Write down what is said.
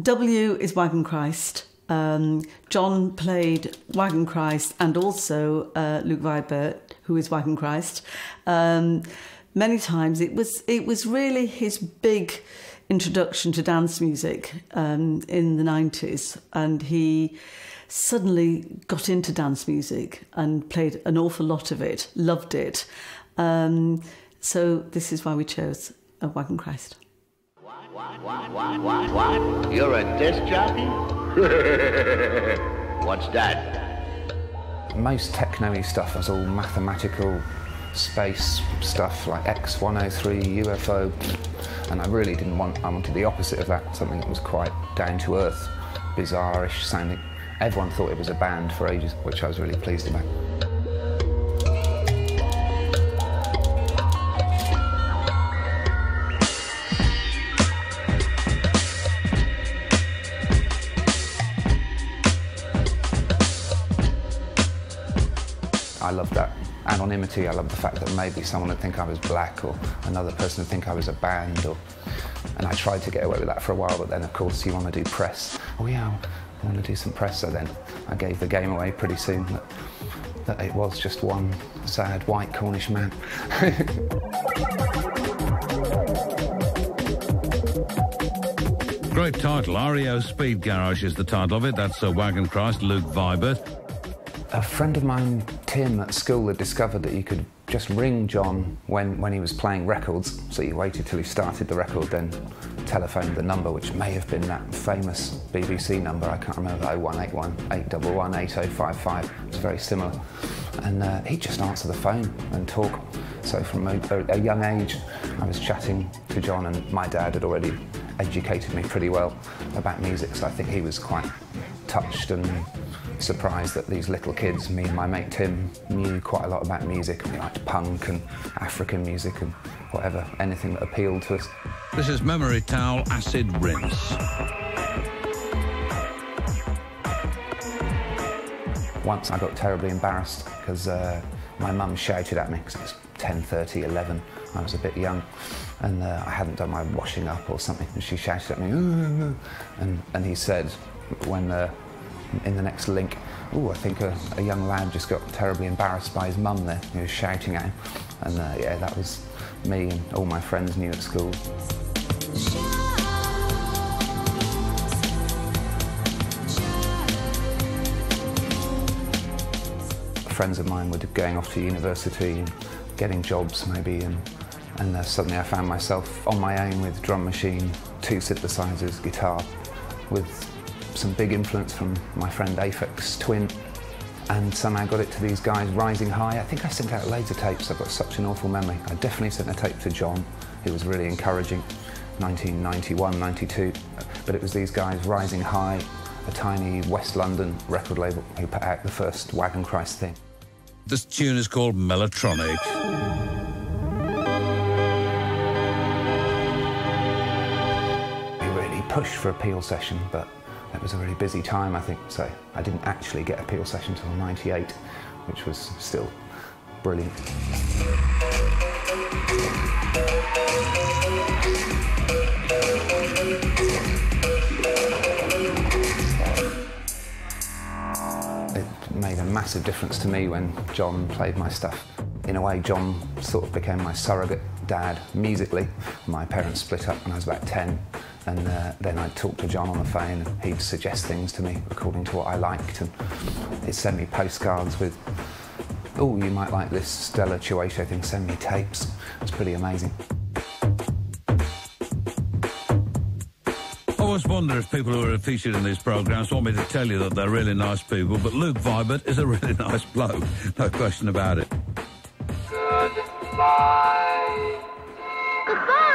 W is Wagon Christ. John played Wagon Christ and also Luke Vibert, who is Wagon Christ. Many times it was really his big introduction to dance music in the 90s, and he suddenly got into dance music and played an awful lot of it, loved it. So this is why we chose Wagon Christ. What? You're a disc jockey? What's that? Most techno-y stuff was all mathematical space stuff like X103, UFO, and I really didn't want, I wanted the opposite of that, something that was quite down to earth, bizarre-ish sounding. Everyone thought it was a band for ages, which I was really pleased about. I love that anonymity. I love the fact that maybe someone would think I was black or another person would think I was a band. And I tried to get away with that for a while, but then of course you want to do press. Oh yeah, I want to do some press. So then I gave the game away pretty soon that it was just one sad white Cornish man. Great title. REO Speed Garage is the title of it. That's Wagon Christ, Luke Vibert. A friend of mine, Tim, at school had discovered that you could just ring John when he was playing records. So you waited till he started the record, then telephoned the number, which may have been that famous BBC number. I can't remember, 0181 811 8055. It's very similar. And he'd just answer the phone and talk. So from a young age, I was chatting to John, and my dad had already educated me pretty well about music, so I think he was quite touched and surprised that these little kids, me and my mate Tim, knew quite a lot about music. We liked punk and African music and whatever, anything that appealed to us. This is Memory Towel Acid Rinse. Once I got terribly embarrassed because my mum shouted at me because it was 10:30, 11. I was a bit young, and I hadn't done my washing up or something, and she shouted at me, and he said, when in the next link, oh, I think a young lad just got terribly embarrassed by his mum there. He was shouting at him. And yeah, that was me, and all my friends knew at school. Friends of mine were going off to university and getting jobs maybe, and suddenly I found myself on my own with drum machine, 2 synthesizers, guitar, with some big influence from my friend Aphex Twin, and somehow got it to these guys Rising High. I think I sent out loads of tapes. I've got such an awful memory. I definitely sent a tape to John, who was really encouraging, 1991, 92, but it was these guys Rising High, a tiny West London record label, who put out the first Wagon Christ thing. This tune is called Melotronic. We really pushed for a Peel session, but it was a really busy time, I think, so I didn't actually get a Peel session until '98, which was still brilliant. It made a massive difference to me when John played my stuff. In a way, John sort of became my surrogate dad musically. My parents split up when I was about 10. And then I'd talk to John on the phone, and he'd suggest things to me according to what I liked, and he'd send me postcards with, oh, you might like this Stella Chuecho thing, send me tapes. It's pretty amazing. I always wonder if people who are featured in these programmes want me to tell you that they're really nice people, but Luke Vibert is a really nice bloke, no question about it. Goodbye. Goodbye.